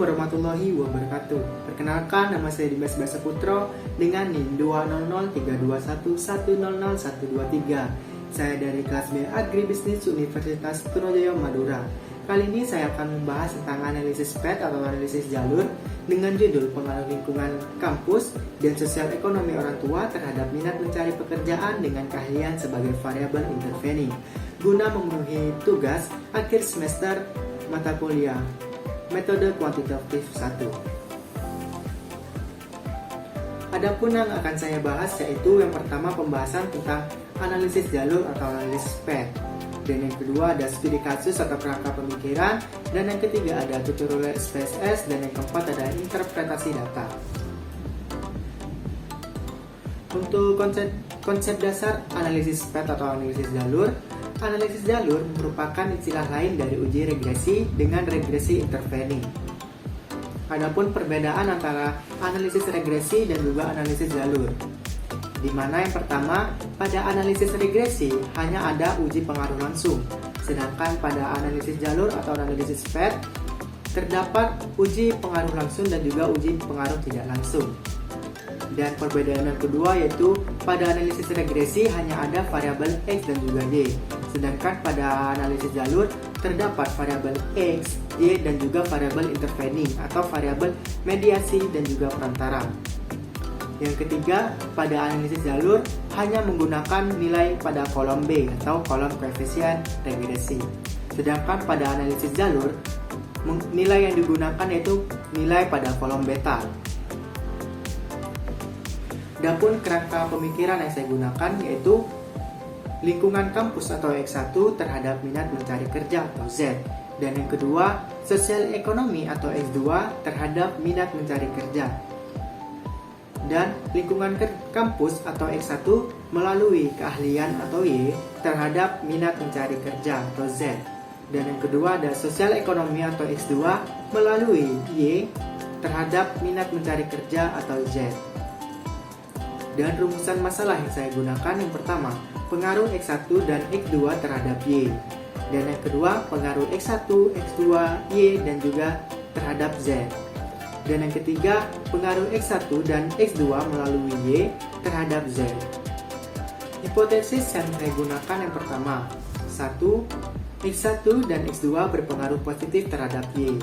warahmatullahi wabarakatuh. Perkenalkan, nama saya Dimas Basaputro dengan NIM 2003221000123. Saya dari kelas B Agribisnis Universitas Trunojoyo Madura. Kali ini saya akan membahas tentang analisis PET atau analisis jalur dengan judul pengaruh lingkungan kampus dan sosial ekonomi orang tua terhadap minat mencari pekerjaan dengan keahlian sebagai variabel intervening guna memenuhi tugas akhir semester mata kuliah metode kuantitatif 1. Adapun yang akan saya bahas yaitu yang pertama pembahasan tentang analisis jalur atau analisis PET. Dan yang kedua ada studi kasus atau kerangka pemikiran. Dan yang ketiga ada tutorial SPSS. Dan yang keempat ada interpretasi data. Untuk konsep dasar analisis PET atau analisis jalur merupakan istilah lain dari uji regresi dengan regresi intervening. Adapun perbedaan antara analisis regresi dan juga analisis jalur, di mana yang pertama pada analisis regresi hanya ada uji pengaruh langsung, sedangkan pada analisis jalur atau analisis PET terdapat uji pengaruh langsung dan juga uji pengaruh tidak langsung. Dan perbedaan yang kedua yaitu pada analisis regresi hanya ada variabel X dan juga Y, sedangkan pada analisis jalur terdapat variabel X, Y dan juga variabel intervening atau variabel mediasi dan juga perantara. Yang ketiga, pada analisis jalur hanya menggunakan nilai pada kolom B atau kolom koefisien regresi. Sedangkan pada analisis jalur nilai yang digunakan yaitu nilai pada kolom beta. Adapun kerangka pemikiran yang saya gunakan yaitu lingkungan kampus atau X1 terhadap minat mencari kerja atau Z. Dan yang kedua, sosial ekonomi atau X2 terhadap minat mencari kerja. Dan lingkungan kampus atau X1 melalui keahlian atau Y terhadap minat mencari kerja atau Z. Dan yang kedua ada sosial ekonomi atau X2 melalui Y terhadap minat mencari kerja atau Z. Dan rumusan masalah yang saya gunakan yang pertama, pengaruh X1 dan X2 terhadap Y. Dan yang kedua, pengaruh X1, X2, Y dan juga terhadap Z. Dan yang ketiga, pengaruh X1 dan X2 melalui Y terhadap Z. Hipotesis yang saya gunakan yang pertama, 1. X1 dan X2 berpengaruh positif terhadap Y.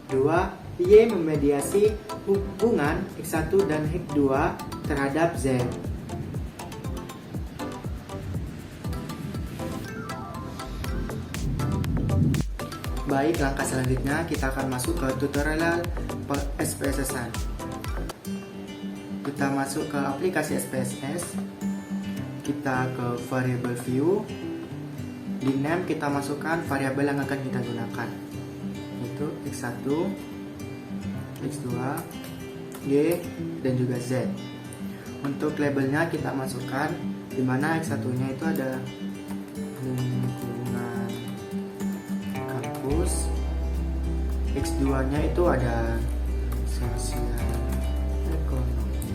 2. Y memediasi hubungan X1 dan X2 terhadap Z. Baik, langkah selanjutnya kita akan masuk ke tutorial SPSS-an. Kita masuk ke aplikasi SPSS. Kita ke variable view. Di name kita masukkan variabel yang akan kita gunakan, yaitu X1, X2, Y, dan juga Z. Untuk labelnya kita masukkan, dimana X1-nya itu ada lingkungan kampus, X2-nya itu ada sosial ekonomi,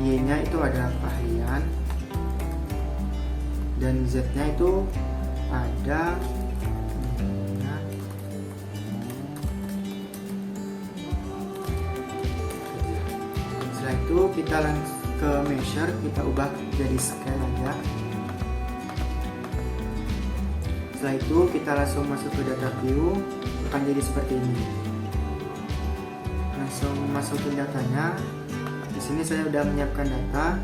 Y-nya itu ada keahlian, dan Z-nya itu ada itu kita langsung ke measure, kita ubah jadi scale aja. Setelah itu kita langsung masuk ke data view, akan jadi seperti ini. Langsung masukin datanya. Di sini saya sudah menyiapkan data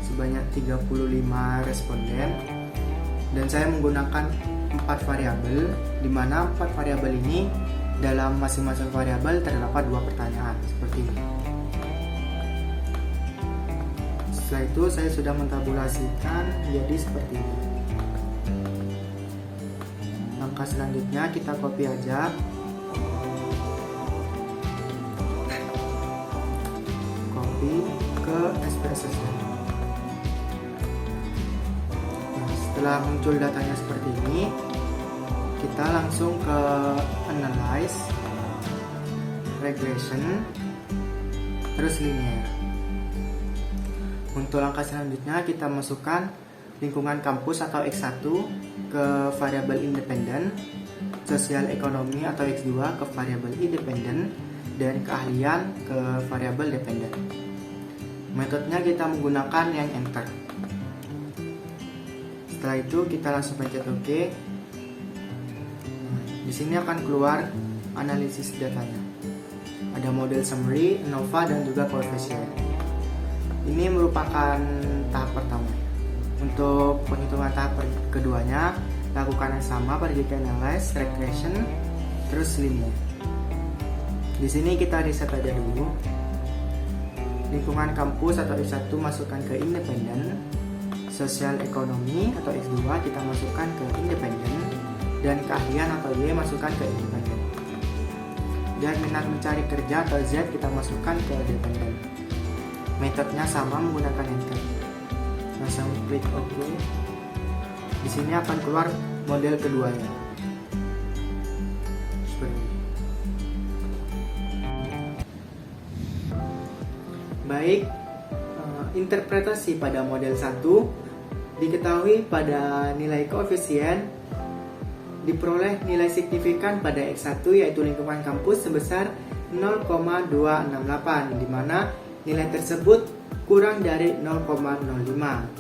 sebanyak 35 responden dan saya menggunakan 4 variabel, di mana 4 variabel ini dalam masing-masing variabel terdapat 2 pertanyaan seperti ini. Setelah itu saya sudah mentabulasikan jadi seperti ini. Langkah selanjutnya kita copy aja. Copy ke SPSS. Nah, setelah muncul datanya seperti ini, kita langsung ke analyze, regression, terus linear. Untuk langkah selanjutnya kita masukkan lingkungan kampus atau X1 ke variabel independen sosial ekonomi atau X2 ke variabel independen, dan keahlian ke variabel dependen. Metodenya kita menggunakan yang enter. Setelah itu kita langsung pencet OK. Di sini akan keluar analisis datanya. Ada model summary, ANOVA, dan juga coefficient. Ini merupakan tahap pertama. Untuk penghitungan tahap keduanya, lakukan yang sama pada jika analyze, regression, terus linear. Di sini kita reset aja dulu. Lingkungan kampus atau X1 masukkan ke independen, sosial ekonomi atau X2 kita masukkan ke independen, dan keahlian atau Y masukkan ke independen. Dan minat mencari kerja atau Z kita masukkan ke dependen. Metodenya sama menggunakan enter. Langsung klik OK. Di sini akan keluar model keduanya. Seperti ini. Baik, interpretasi pada model 1 diketahui pada nilai koefisien diperoleh nilai signifikan pada X1 yaitu lingkungan kampus sebesar 0,268, di mana nilai tersebut kurang dari 0,05,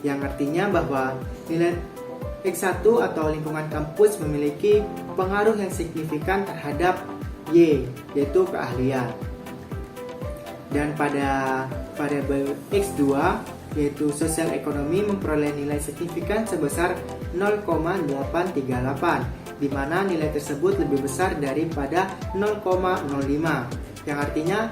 yang artinya bahwa nilai X1 atau lingkungan kampus memiliki pengaruh yang signifikan terhadap Y, yaitu keahlian. Dan pada variabel X2 yaitu sosial ekonomi memperoleh nilai signifikan sebesar 0,838, di mana nilai tersebut lebih besar daripada 0,05, yang artinya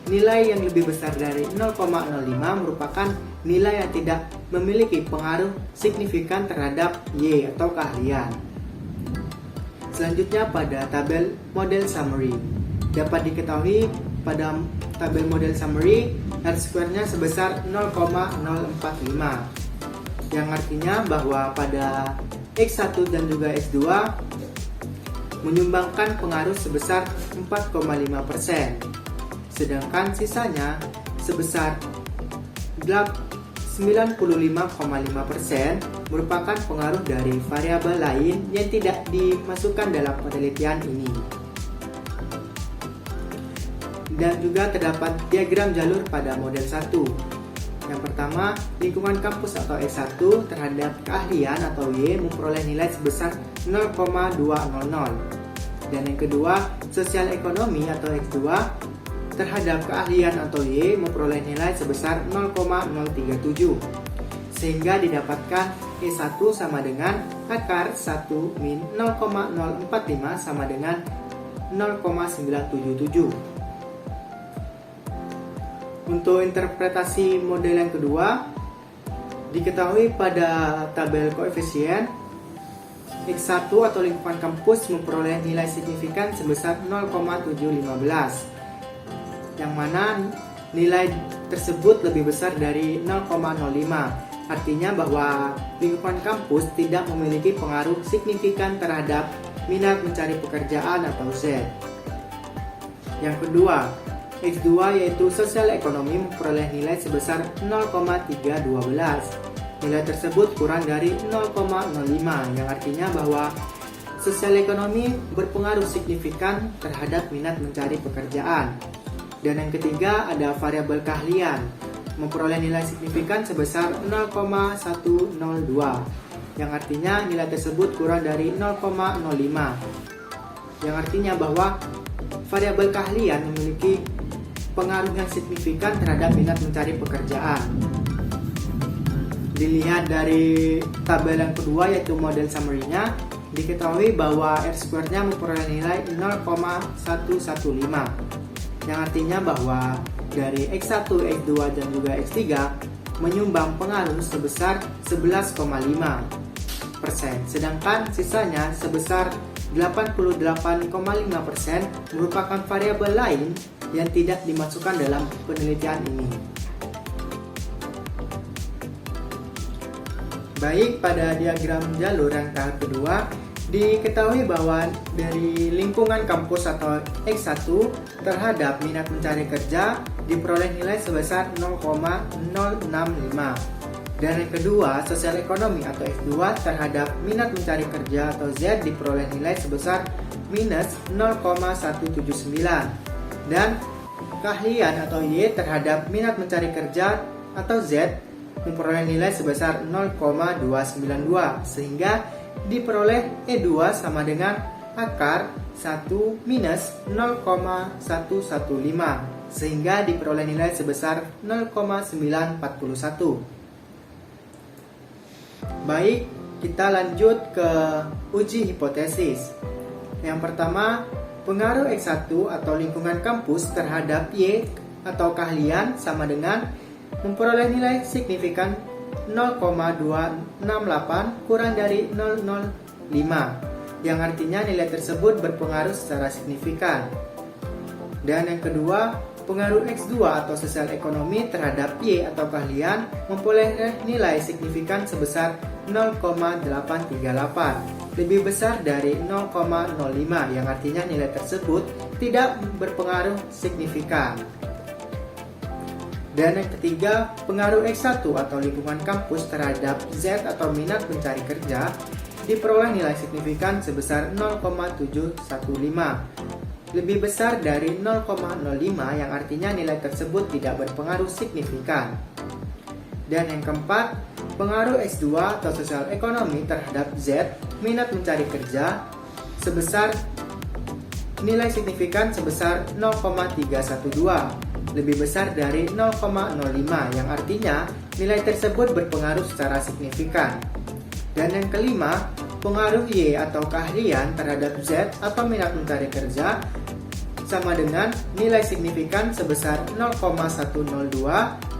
nilai yang lebih besar dari 0,05 merupakan nilai yang tidak memiliki pengaruh signifikan terhadap Y atau keahlian. Selanjutnya pada tabel model summary, dapat diketahui pada tabel model summary R-square-nya sebesar 0,045, yang artinya bahwa pada X1 dan juga X2 menyumbangkan pengaruh sebesar 4,5%, sedangkan sisanya sebesar 95,5% merupakan pengaruh dari variabel lain yang tidak dimasukkan dalam penelitian ini. Dan juga terdapat diagram jalur pada model 1. Yang pertama, lingkungan kampus atau X1 terhadap keahlian atau Y memperoleh nilai sebesar 0,200. Dan yang kedua, sosial ekonomi atau X2 terhadap keahlian atau Y memperoleh nilai sebesar 0,037. Sehingga didapatkan E1 sama dengan akar 1 min 0,045 sama dengan 0,977. Untuk interpretasi model yang kedua, diketahui pada tabel koefisien X1 atau lingkungan kampus memperoleh nilai signifikan sebesar 0,715, yang mana nilai tersebut lebih besar dari 0,05. Artinya bahwa lingkungan kampus tidak memiliki pengaruh signifikan terhadap minat mencari pekerjaan atau Z. Yang kedua, X2 yaitu sosial ekonomi memperoleh nilai sebesar 0,312. Nilai tersebut kurang dari 0,05, yang artinya bahwa sosial ekonomi berpengaruh signifikan terhadap minat mencari pekerjaan. Dan yang ketiga ada variabel keahlian memperoleh nilai signifikan sebesar 0,102, yang artinya nilai tersebut kurang dari 0,05, yang artinya bahwa variabel keahlian memiliki pengaruh yang signifikan terhadap minat mencari pekerjaan. Dilihat dari tabel yang kedua yaitu model summary-nya, diketahui bahwa R-square-nya memperoleh nilai 0,115, yang artinya bahwa dari X1, X2, dan juga X3 menyumbang pengaruh sebesar 11,5%, sedangkan sisanya sebesar 88,5% merupakan variabel lain yang tidak dimasukkan dalam penelitian ini. Baik, pada diagram jalur yang tahap kedua, diketahui bahwa dari lingkungan kampus atau X1 terhadap minat mencari kerja diperoleh nilai sebesar 0,065, Dan yang kedua, sosial ekonomi atau S2 terhadap minat mencari kerja atau Z diperoleh nilai sebesar minus 0,179. Dan keahlian atau Y terhadap minat mencari kerja atau Z memperoleh nilai sebesar 0,292, sehingga diperoleh E2 sama dengan akar 1 minus 0,115, sehingga diperoleh nilai sebesar 0,941. Baik, kita lanjut ke uji hipotesis. Yang pertama, pengaruh X1 atau lingkungan kampus terhadap Y atau keahlian sama dengan memperoleh nilai signifikan 0,268 kurang dari 005, yang artinya nilai tersebut berpengaruh secara signifikan. Dan yang kedua, pengaruh X2 atau sosial ekonomi terhadap Y atau keahlian memperoleh nilai signifikan sebesar 0,838, lebih besar dari 0,05, yang artinya nilai tersebut tidak berpengaruh signifikan. Dan yang ketiga, pengaruh X1 atau lingkungan kampus terhadap Z atau minat mencari kerja diperoleh nilai signifikan sebesar 0,715, lebih besar dari 0,05, yang artinya nilai tersebut tidak berpengaruh signifikan. Dan yang keempat, pengaruh S2 atau sosial ekonomi terhadap Z minat mencari kerja sebesar nilai signifikan sebesar 0,312, lebih besar dari 0,05, yang artinya nilai tersebut berpengaruh secara signifikan. Dan yang kelima, pengaruh Y atau keahlian terhadap Z atau minat mencari kerja sama dengan nilai signifikan sebesar 0,102,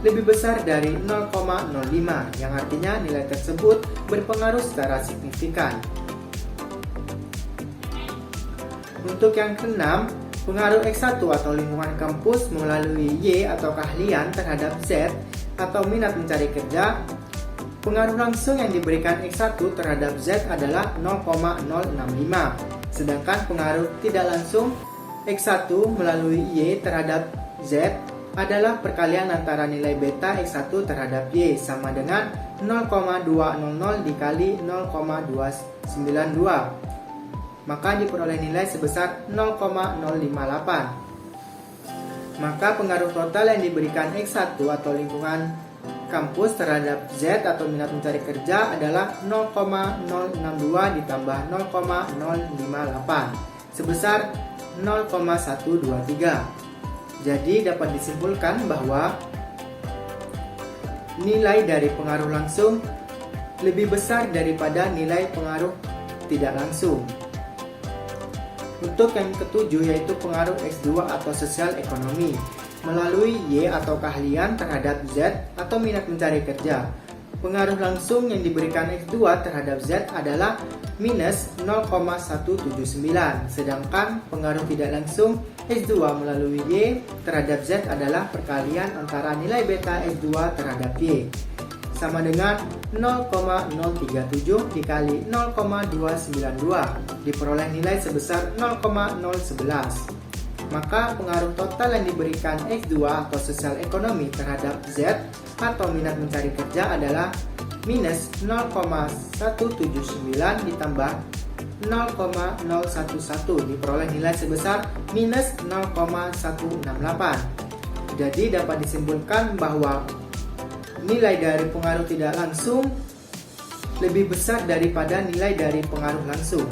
lebih besar dari 0,05, yang artinya nilai tersebut berpengaruh secara signifikan. Untuk yang keenam, pengaruh X1 atau lingkungan kampus melalui Y atau keahlian terhadap Z atau minat mencari kerja. Pengaruh langsung yang diberikan X1 terhadap Z adalah 0,065, sedangkan pengaruh tidak langsung X1 melalui Y terhadap Z adalah perkalian antara nilai beta X1 terhadap Y sama dengan 0,200 dikali 0,292, maka diperoleh nilai sebesar 0,058. Maka pengaruh total yang diberikan X1 atau lingkungan kampus terhadap Z atau minat mencari kerja adalah 0,062 ditambah 0,058 sebesar 0,123. Jadi dapat disimpulkan bahwa nilai dari pengaruh langsung lebih besar daripada nilai pengaruh tidak langsung. Untuk yang ketujuh, yaitu pengaruh X2 atau sosial ekonomi melalui Y atau keahlian terhadap Z atau minat mencari kerja. Pengaruh langsung yang diberikan X2 terhadap Z adalah minus 0,179, sedangkan pengaruh tidak langsung X2 melalui Y terhadap Z adalah perkalian antara nilai beta X2 terhadap Y sama dengan 0,037 dikali 0,292, diperoleh nilai sebesar 0,011. Maka pengaruh total yang diberikan X2 atau sosial ekonomi terhadap Z atau minat mencari kerja adalah minus 0,179 ditambah 0,011, diperoleh nilai sebesar minus 0,168. Jadi dapat disimpulkan bahwa nilai dari pengaruh tidak langsung lebih besar daripada nilai dari pengaruh langsung.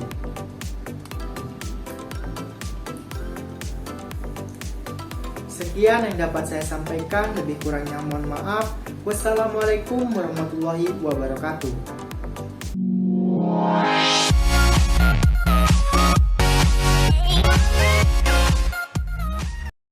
Sekian yang dapat saya sampaikan, lebih kurangnya mohon maaf. Wassalamualaikum warahmatullahi wabarakatuh.